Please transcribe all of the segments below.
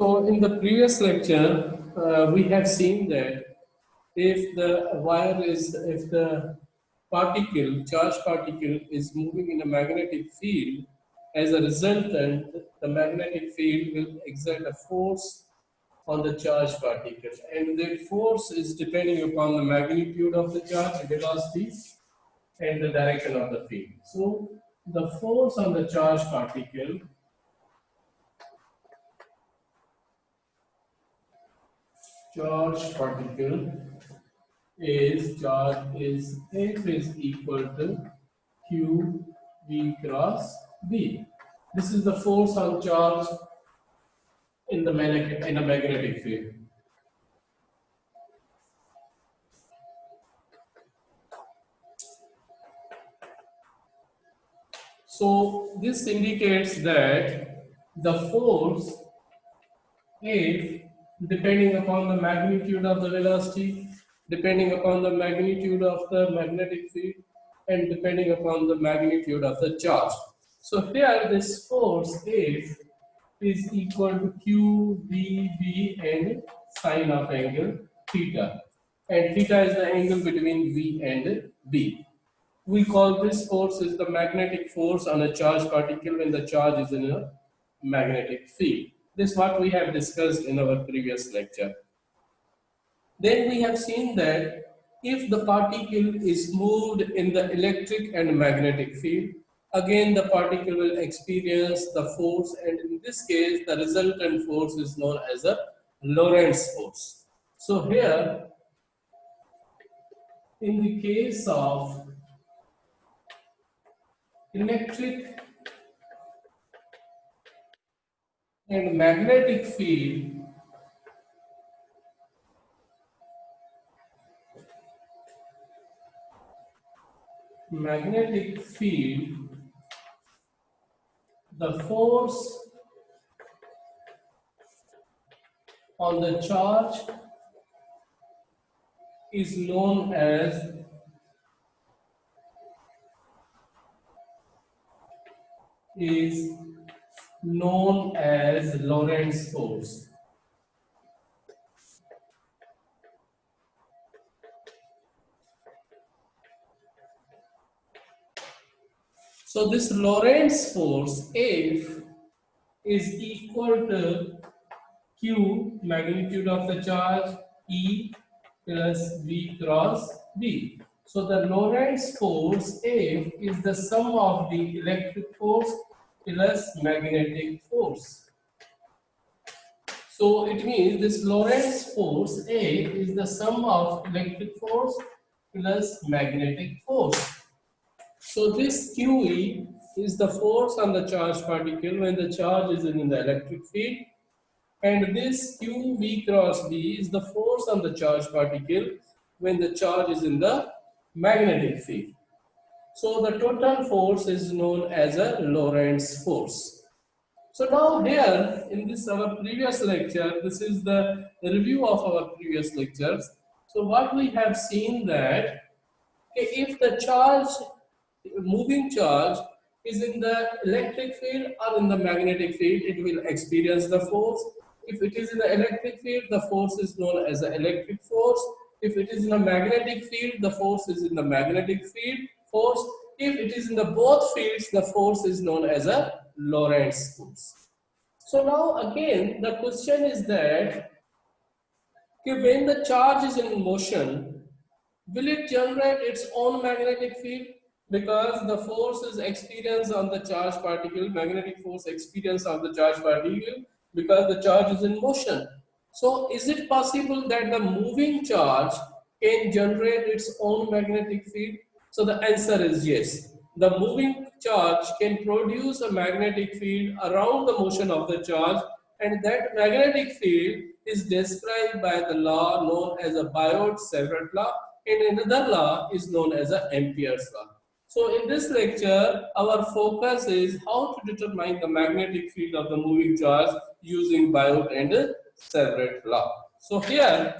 So in the previous lecture, we have seen that if the charge particle is moving in a magnetic field, as a resultant, the magnetic field will exert a force on the charge particle, and that force is depending upon the magnitude of the charge, velocity, and the direction of the field. So the force on the charge particle is F is equal to Q V cross B. This is the force on charge in a magnetic field. So this indicates that the force F, depending upon the magnitude of the velocity, depending upon the magnitude of the magnetic field, and depending upon the magnitude of the charge. So here this force F is equal to Q, V, B, and sine of angle theta. And theta is the angle between V and B. We call this force is the magnetic force on a charged particle when the charge is in a magnetic field. This is what we have discussed in our previous lecture. Then we have seen that if the particle is moved in the electric and magnetic field, again the particle will experience the force, and in this case the resultant force is known as a Lorentz force. So here, in the case of electric and magnetic field, the force on the charge is known as Lorentz force. So this Lorentz force F is equal to Q, magnitude of the charge, E plus V cross B. So the Lorentz force F is the sum of the electric force plus magnetic force. So it means this Lorentz force A is the sum of electric force plus magnetic force. So this QE is the force on the charged particle when the charge is in the electric field, and this QV cross B is the force on the charged particle when the charge is in the magnetic field. So the total force is known as a Lorentz force. So now here in this our previous lecture, this is the review of our previous lectures. So what we have seen that if the moving charge is in the electric field or in the magnetic field, it will experience the force. If it is in the electric field, the force is known as the electric force. If it is in a magnetic field, the force is in the magnetic field force. If it is in the both fields, the force is known as a Lorentz force. So now again, the question is that when the charge is in motion, will it generate its own magnetic field? Because the force is experienced on the charged particle, magnetic force experienced on the charged particle, because the charge is in motion. So is it possible that the moving charge can generate its own magnetic field? So the answer is yes. The moving charge can produce a magnetic field around the motion of the charge, and that magnetic field is described by the law known as a Biot-Savart law, and another law is known as a Ampere's law. So in this lecture, our focus is how to determine the magnetic field of the moving charge using Biot and Savart law. So here,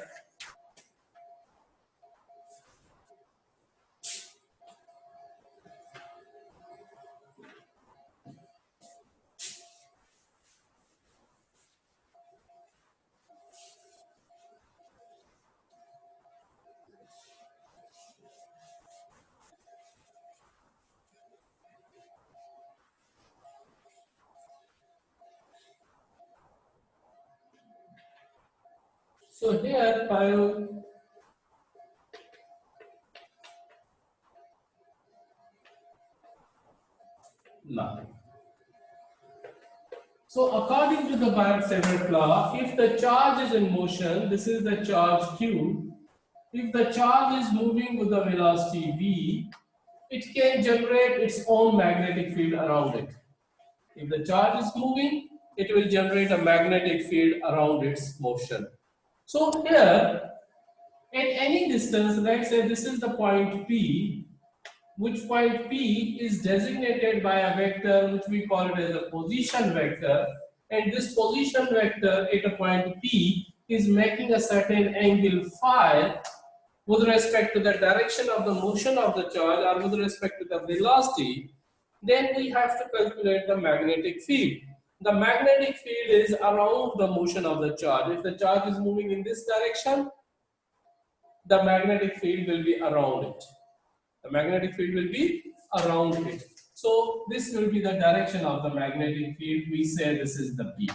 So here now. So according to the Biot-Savart law, if the charge is in motion, this is the charge Q. If the charge is moving with the velocity v, it can generate its own magnetic field around it. If the charge is moving, it will generate a magnetic field around its motion. So here, at any distance, let's say this is the point P, which point P is designated by a vector which we call it as a position vector, and this position vector at a point P is making a certain angle phi with respect to the direction of the motion of the charge or with respect to the velocity. Then we have to calculate the magnetic field. The magnetic field is around the motion of the charge. If the charge is moving in this direction, the magnetic field will be around it. The magnetic field will be around it. So this will be the direction of the magnetic field. We say this is the B.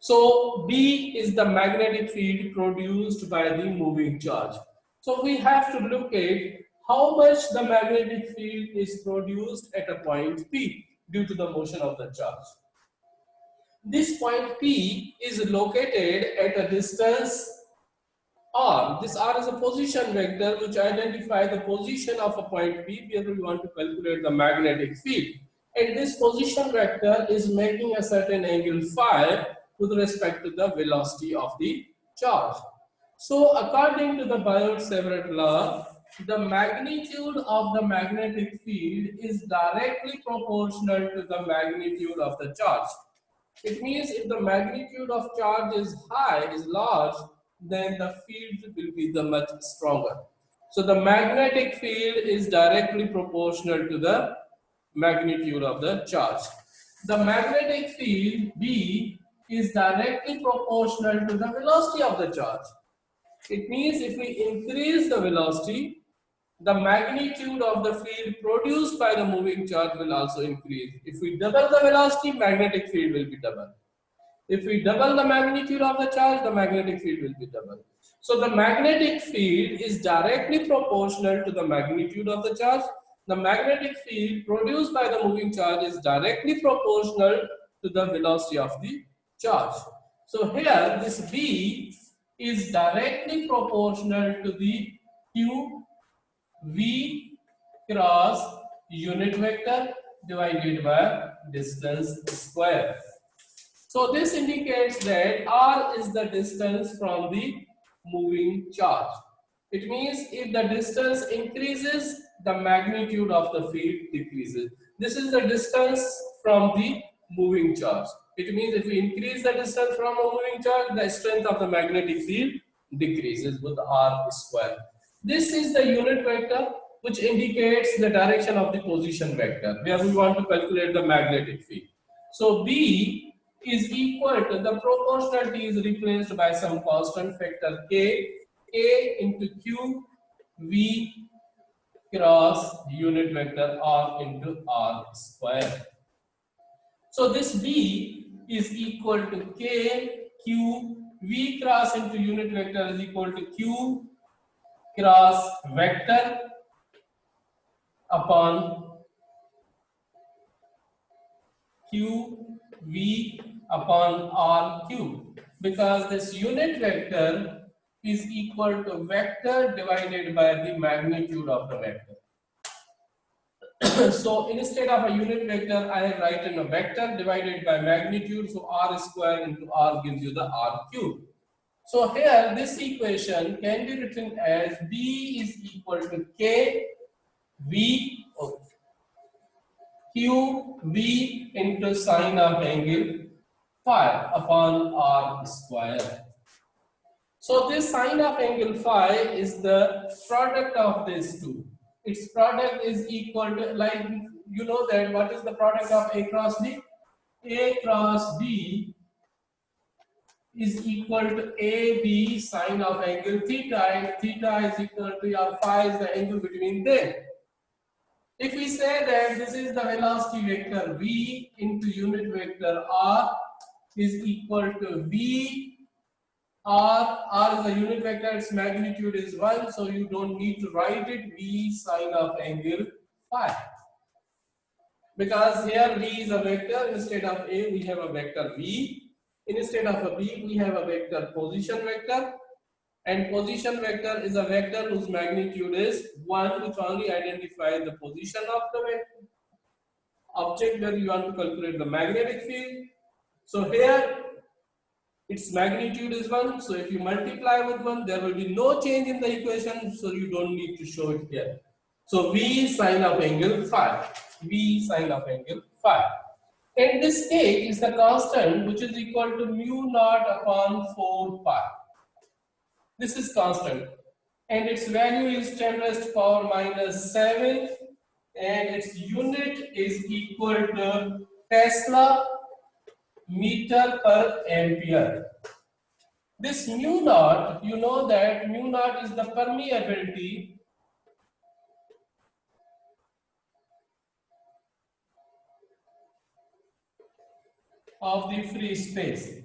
So B is the magnetic field produced by the moving charge. So we have to look at how much the magnetic field is produced at a point P due to the motion of the charge. This point P is located at a distance R. This R is a position vector which identifies the position of a point P where we want to calculate the magnetic field. And this position vector is making a certain angle phi with respect to the velocity of the charge. So according to the Biot-Savart law, the magnitude of the magnetic field is directly proportional to the magnitude of the charge. It means if the magnitude of charge is high, is large, then the field will be the much stronger. So the magnetic field is directly proportional to the magnitude of the charge. The magnetic field B is directly proportional to the velocity of the charge. It means if we increase the velocity, the magnitude of the field produced by the moving charge will also increase. If we double the velocity, magnetic field will be double. If we double the magnitude of the charge, the magnetic field will be double. So the magnetic field is directly proportional to the magnitude of the charge. The magnetic field produced by the moving charge is directly proportional to the velocity of the charge. So here this B is directly proportional to the Q V cross unit vector divided by distance square. So this indicates that R is the distance from the moving charge. It means if the distance increases, the magnitude of the field decreases. This is the distance from the moving charge. It means if we increase the distance from a moving charge, the strength of the magnetic field decreases with R square. This is the unit vector which indicates the direction of the position vector where we want to calculate the magnetic field. So B is equal to the proportionality is replaced by some constant factor K, A into Q V cross unit vector R into R square. So this B is equal to K Q V cross into unit vector is equal to Q cross vector upon Q V upon R cube, because this unit vector is equal to vector divided by the magnitude of the vector. So instead of a unit vector, I have written a vector divided by magnitude. So R square into R gives you the R cube. So here this equation can be written as B is equal to K V Q V into sine of angle phi upon R square. So this sine of angle phi is the product of these two. Its product is equal to, like you know that what is the product of A cross B? A cross B is equal to AB sine of angle theta, and theta is equal to, or phi is the angle between them. If we say that this is the velocity vector V into unit vector R is equal to V R is a unit vector, its magnitude is 1, so you don't need to write it V sine of angle phi. Because here V is a vector, instead of A we have a vector V. Instead of a V we have a vector position vector. And position vector is a vector whose magnitude is 1, which only identifies the position of the object where you want to calculate the magnetic field. So here its magnitude is 1, so if you multiply with 1 there will be no change in the equation, so you don't need to show it here. So V sine of angle phi, V sine of angle phi. And this A is the constant which is equal to mu naught upon 4 pi. This is constant and its value is 10 raised to power minus 7 and its unit is equal to Tesla meter per ampere. This mu naught, you know that mu naught is the permeability of the free space.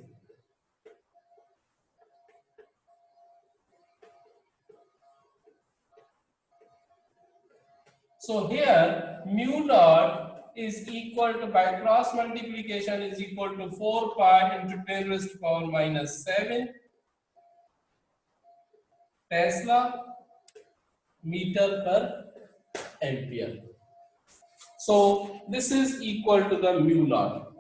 So here mu naught is equal to, by cross multiplication, is equal to 4 pi into 10 raised to power minus 7 Tesla meter per ampere. So this is equal to the mu naught.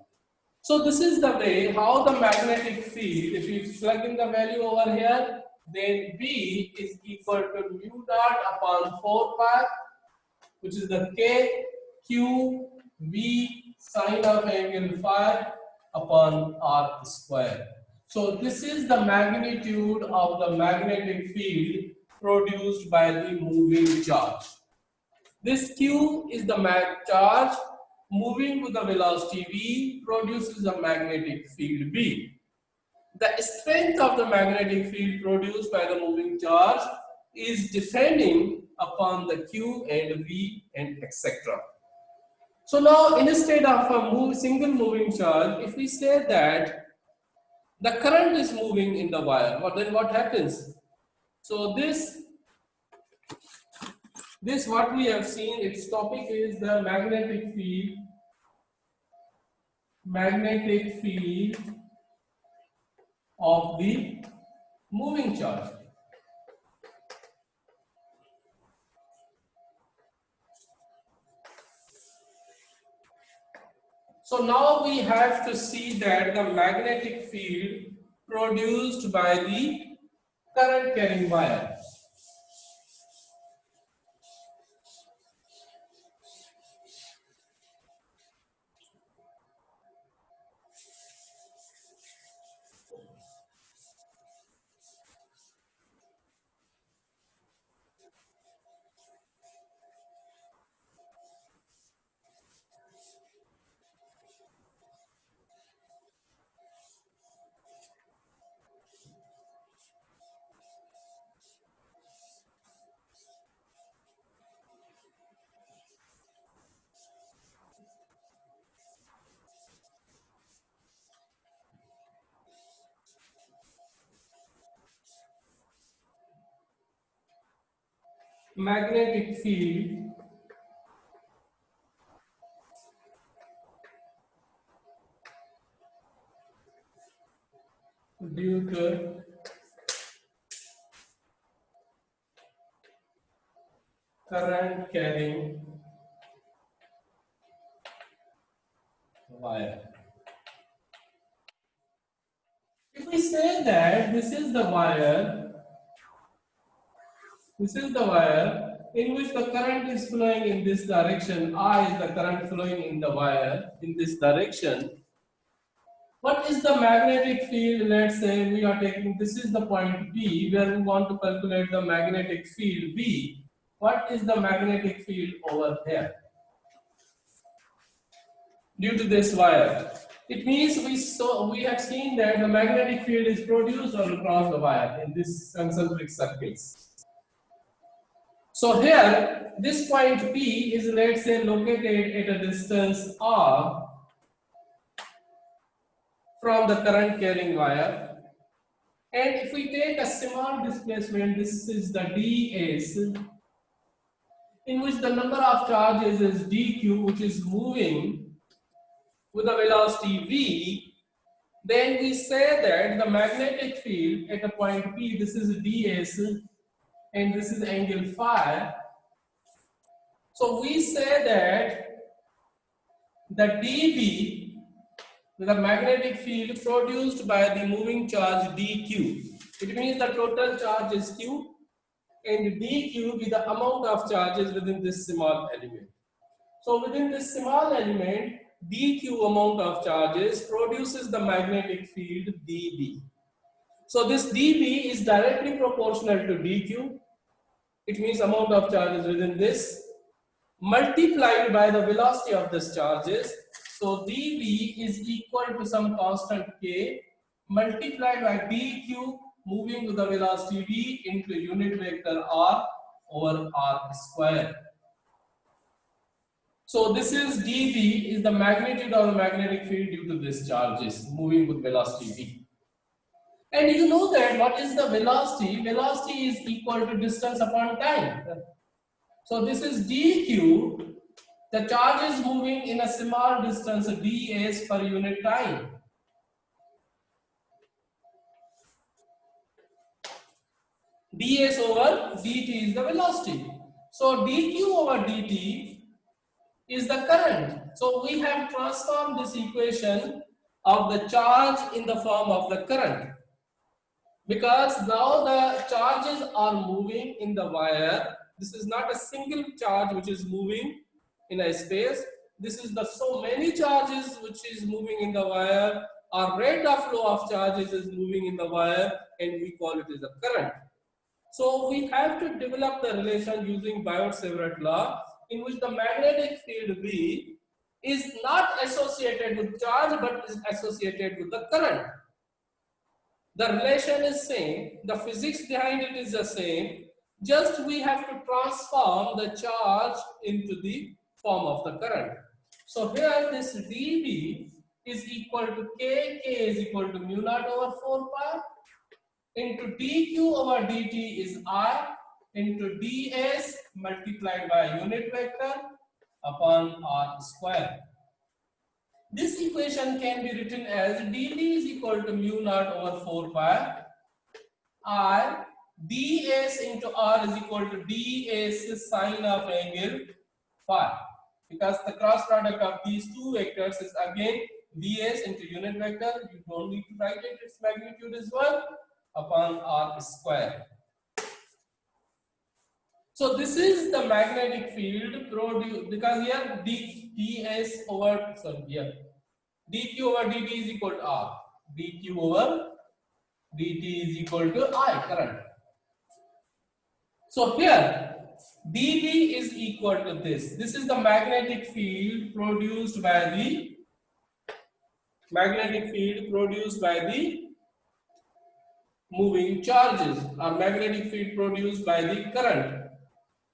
So this is the way how the magnetic field, if you plug in the value over here, then B is equal to mu naught upon 4 pi, which is the K Q V sine of angle phi upon R square. So this is the magnitude of the magnetic field produced by the moving charge. This Q is the charge moving with the velocity V produces a magnetic field B. The strength of the magnetic field produced by the moving charge is depending upon the Q and V and etc. So now instead of a single moving charge, if we say that the current is moving in the wire, then what happens? So this what we have seen, its topic is the magnetic field of the moving charge. So now we have to see that the magnetic field produced by the current carrying wire. Magnetic field due to current carrying wire. If we say that this is the wire in which the current is flowing in this direction, I is the current flowing in the wire in this direction. What is the magnetic field? Let's say we are taking, this is the point B where we want to calculate the magnetic field B. What is the magnetic field over here due to this wire? It means we have seen that the magnetic field is produced all across the wire in this concentric circles. So here, this point P is, let's say, located at a distance R from the current carrying wire. And if we take a small displacement, this is the ds, in which the number of charges is dq, which is moving with a velocity v, then we say that the magnetic field at a point P, this is ds and this is angle phi. So we say that the dB, the magnetic field produced by the moving charge dq. It means the total charge is q and dq be the amount of charges within this small element. So within this small element, dq amount of charges produces the magnetic field dB. So this dB is directly proportional to dq. It means amount of charges within this multiplied by the velocity of this charges. So dV is equal to some constant k multiplied by dq moving with the velocity v into unit vector r over r square. So this is dV is the magnitude of the magnetic field due to these charges moving with velocity v. And you know that what is the velocity? Velocity is equal to distance upon time. So this is dq. The charge is moving in a small distance ds per unit time. ds over dt is the velocity. So dq over dt is the current. So we have transformed this equation of the charge in the form of the current. Because now the charges are moving in the wire. This is not a single charge which is moving in a space. This is the so many charges which is moving in the wire. Our rate of flow of charges is moving in the wire and we call it as a current. So we have to develop the relation using Biot-Savart law, in which the magnetic field B is not associated with charge but is associated with the current. The relation is same, the physics behind it is the same, just we have to transform the charge into the form of the current. So here this dB is equal to k is equal to mu naught over 4 pi into dq over dt is I into ds multiplied by unit vector upon r square. This equation can be written as dB is equal to mu naught over 4 pi I ds into r is equal to ds sine of angle phi, because the cross product of these two vectors is again ds into unit vector. You don't need to write it, its magnitude is 1 upon r square. So this is the magnetic field produced, because here ds over dq over dt is equal to r, dq over dt is equal to I, current. So here dB is equal to this. This is the magnetic field produced by the moving charges, or magnetic field produced by the current.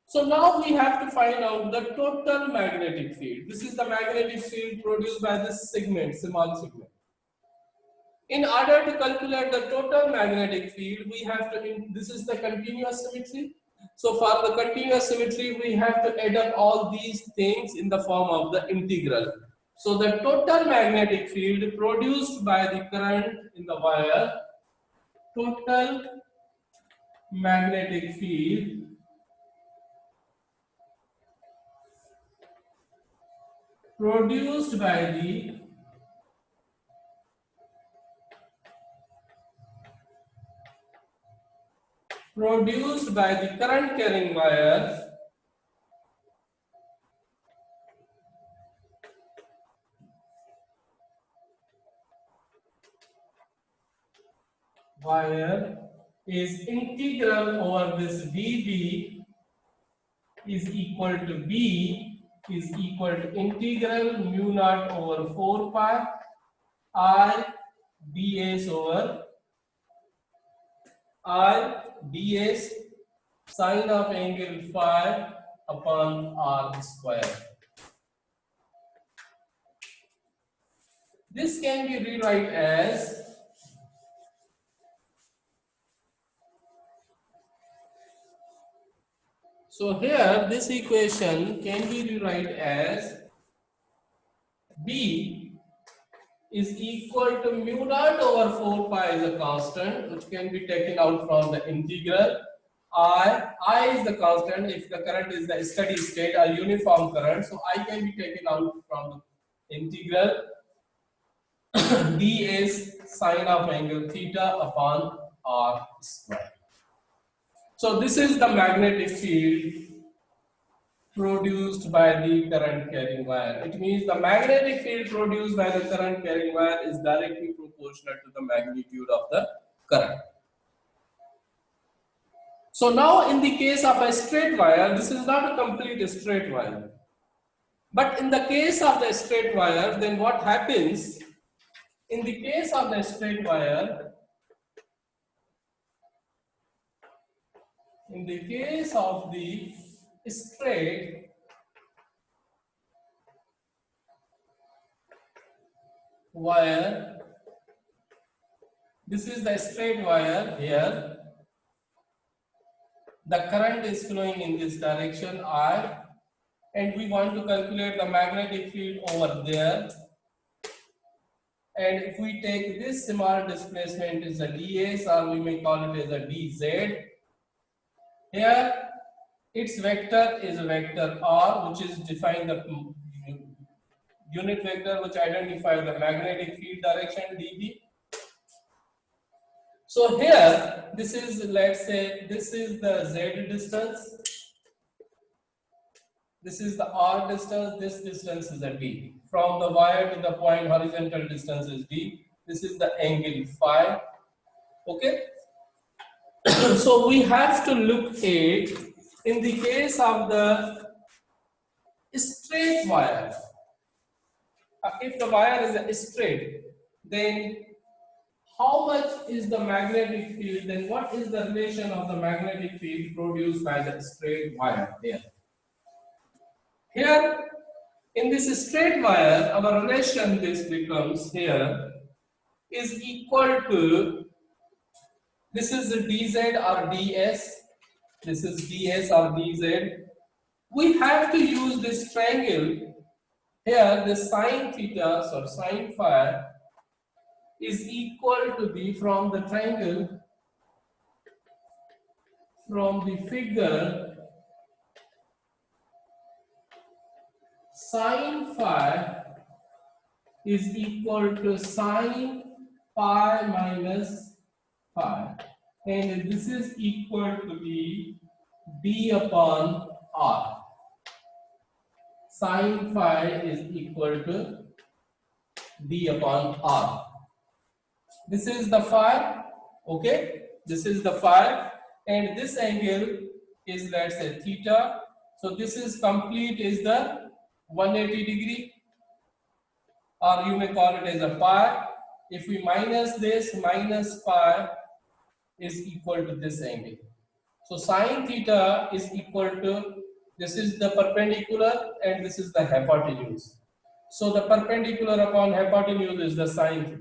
So now we have to find out the total magnetic field. This is the magnetic field produced by this segment, small segment. In order to calculate the total magnetic field, we have to, this is the continuous symmetry. So for the continuous symmetry, we have to add up all these things in the form of the integral. So the total magnetic field produced by the current in the wire, total magnetic field produced by the current carrying wire is integral over this dB is equal to B is equal to integral mu naught over 4 pi I ds over I ds sine of angle phi upon r square. This can be rewrite as So here this equation can be rewrite as B is equal to mu naught over 4 pi is a constant which can be taken out from the integral. I is the constant if the current is the steady state or uniform current. So I can be taken out from the integral. D is sine of angle theta upon r square. So this is the magnetic field produced by the current carrying wire. It means the magnetic field produced by the current carrying wire is directly proportional to the magnitude of the current. So now in the case of a straight wire, this is not a complete straight wire. But in the case of the straight wire, then what happens? In the case of the straight wire, in the case of the straight wire, this is the straight wire here. The current is flowing in this direction I, and we want to calculate the magnetic field over there. And if we take this small displacement is a ds, or we may call it as a dz. Here its vector is a vector r, which is defined the unit vector which identifies the magnetic field direction dB. So here this is, let's say, this is the z distance, this is the r distance, this distance is a d. From the wire to the point, horizontal distance is d. This is the angle phi. Okay. So we have to look at, in the case of the straight wire, if the wire is straight, then how much is the magnetic field? Then what is the relation of the magnetic field produced by the straight wire here? Here, in this straight wire, our relation this becomes here is equal to, this is the dz or ds, this is ds or dz. We have to use this triangle here, the sine theta or sine phi is equal to the, from the triangle, from the figure, sine phi is equal to sine pi minus phi, and this is equal to the d upon r. Sine phi is equal to d upon r. This is the phi, okay? This is the phi, and this angle is, let's say, theta. So this is complete is the 180 degree, or you may call it as a pi. If we minus this, minus pi is equal to this angle. So sine theta is equal to, this is the perpendicular and this is the hypotenuse. So the perpendicular upon hypotenuse is the sine theta.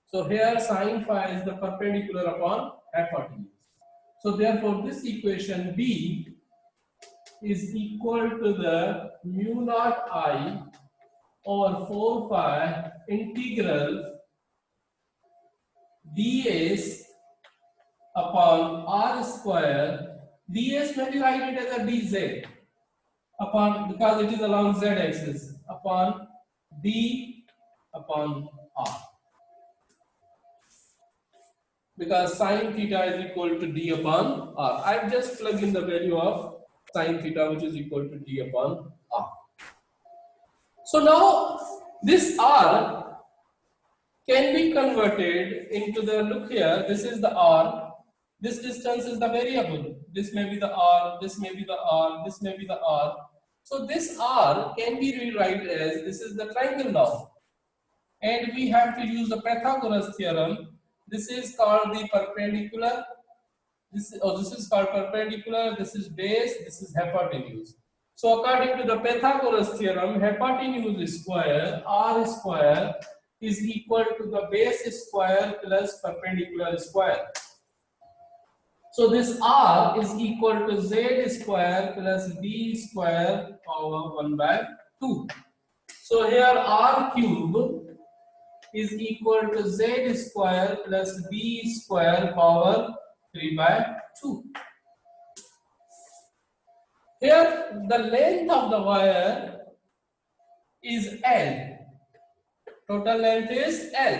So here sine phi is the perpendicular upon hypotenuse. So therefore this equation B is equal to the mu naught I over 4 pi integral ds upon r square. Ds may be written as a dz upon, because it is along z axis, upon d upon r, because sine theta is equal to d upon r. I've just plugged in the value of sine theta, which is equal to d upon r. So now this r can be converted into the, look here, this is the r, this distance is the variable, this may be the r, this may be the r, this may be the r. So this r can be rewrite as, this is the triangle now, and we have to use the Pythagoras theorem. This is called the perpendicular, this is called perpendicular, this is base, this is hypotenuse. So according to the Pythagoras theorem, hypotenuse square r square is equal to the base square plus perpendicular square. So this R is equal to Z square plus D square power 1 by 2. So here R cube is equal to Z square plus D square power 3 by 2. Here the length of the wire is L. Total length is L.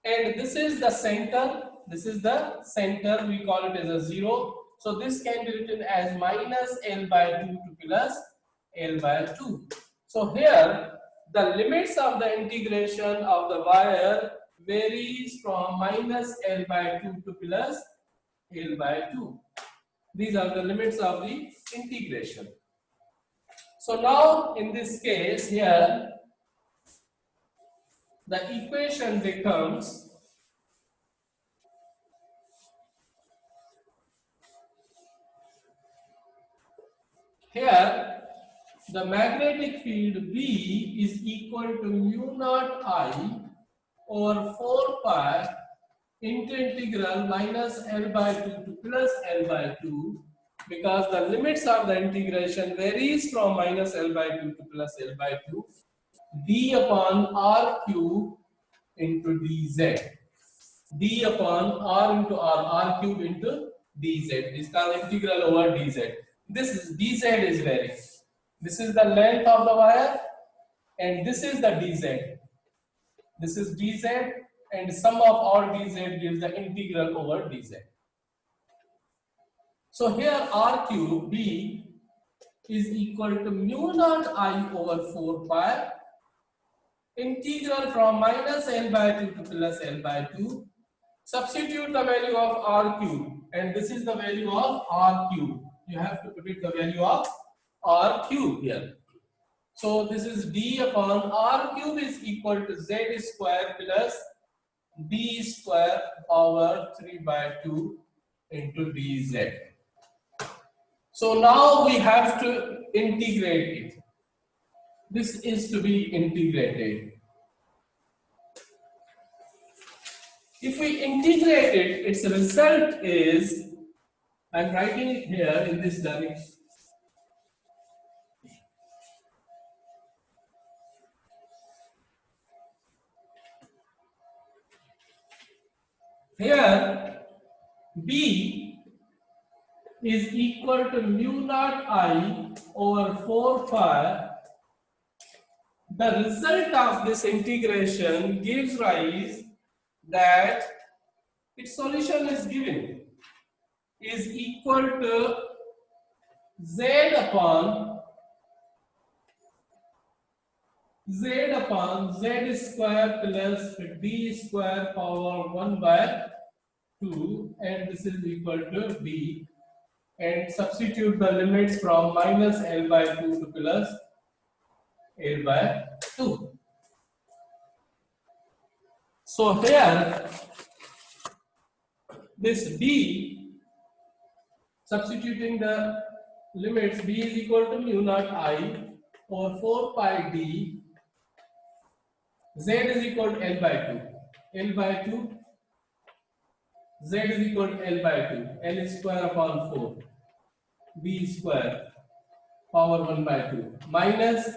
And this is the center. This is the center. We call it as a 0. So this can be written as minus L by 2 to plus L by 2. So here the limits of the integration of the wire varies from minus L by 2 to plus L by 2. These are the limits of the integration. So now in this case here the equation becomes here the magnetic field B is equal to mu naught I over 4 pi into integral minus L by 2 to plus L by 2, because the limits of the integration varies from minus L by 2 to plus L by 2, d upon r cube into dz. D upon r into r cube into dz is called integral over dz. This is dz is varying. This is the length of the wire and this is the dz. This is dz and sum of all dz gives the integral over dz. So here r cube b is equal to mu naught I over 4 pi integral from minus L by 2 to plus L by 2. Substitute the value of r cube and this is the value of r cube. You have to put it the value of r cube here. So this is d upon r cube is equal to z square plus d square power 3 by 2 into dz. So now we have to integrate it. This is to be integrated. If we integrate it, its result is, I'm writing it here in this direction. Here, B is equal to mu naught I over 4 pi. The result of this integration gives rise that its solution is given is equal to z upon z square plus d square power 1 by 2 and this is equal to b, and substitute the limits from minus L by 2 to plus L by 2. So here this b, substituting the limits, b is equal to mu naught I over 4 pi d, z is equal to L by 2, z is equal to L by 2, L square upon 4, b square power 1 by 2 minus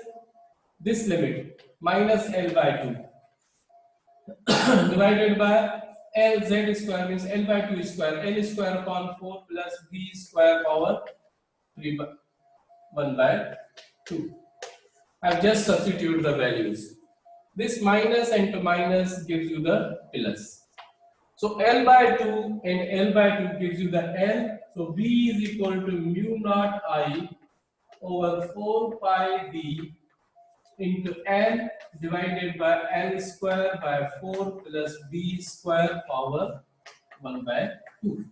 this limit minus L by 2 divided by L z square means L by 2 square, L square upon 4 plus b square power 3 by 1 by 2. I've just substituted the values. This minus and to minus gives you the plus. So L by 2 and L by 2 gives you the L. So B is equal to mu naught I over 4 pi d into L divided by L square by 4 plus B square power 1 by 2.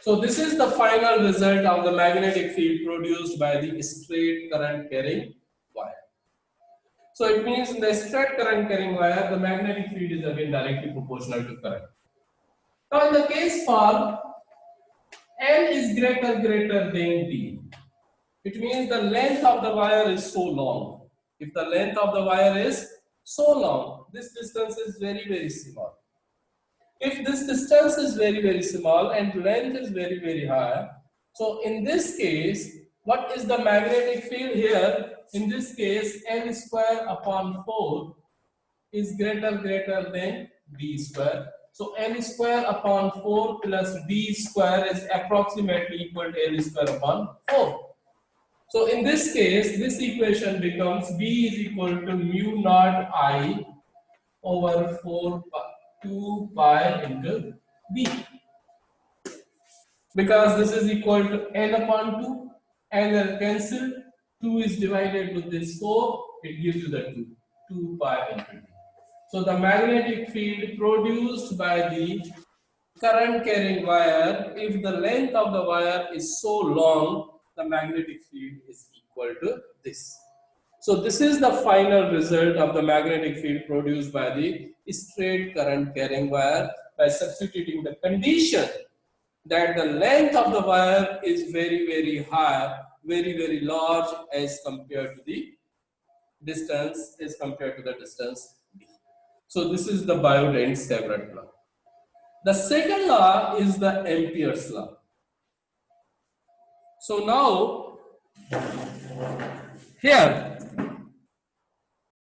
So this is the final result of the magnetic field produced by the straight current carrying wire. So it means in the straight current carrying wire, the magnetic field is again directly proportional to current. Now in the case for L is greater than D, it means the length of the wire is so long. If the length of the wire is so long, this distance is very small. If this distance is very, very small and length is very, very high, so in this case, what is the magnetic field here? In this case, L square upon 4 is greater than D square. So L square upon 4 plus D square is approximately equal to L square upon 4. So in this case, this equation becomes B is equal to mu naught I over 2 pi into B. Because this is equal to N upon 2, and then cancel, 2 is divided with this 4, it gives you the 2 pi into D. So the magnetic field produced by the current carrying wire, if the length of the wire is so long, the magnetic field is equal to this. So this is the final result of the magnetic field produced by the straight current carrying wire by substituting the condition that the length of the wire is very, very high, very, very large as compared to the distance, d. So this is the Biot and Savart law. The second law is the Ampere's law. So now, here,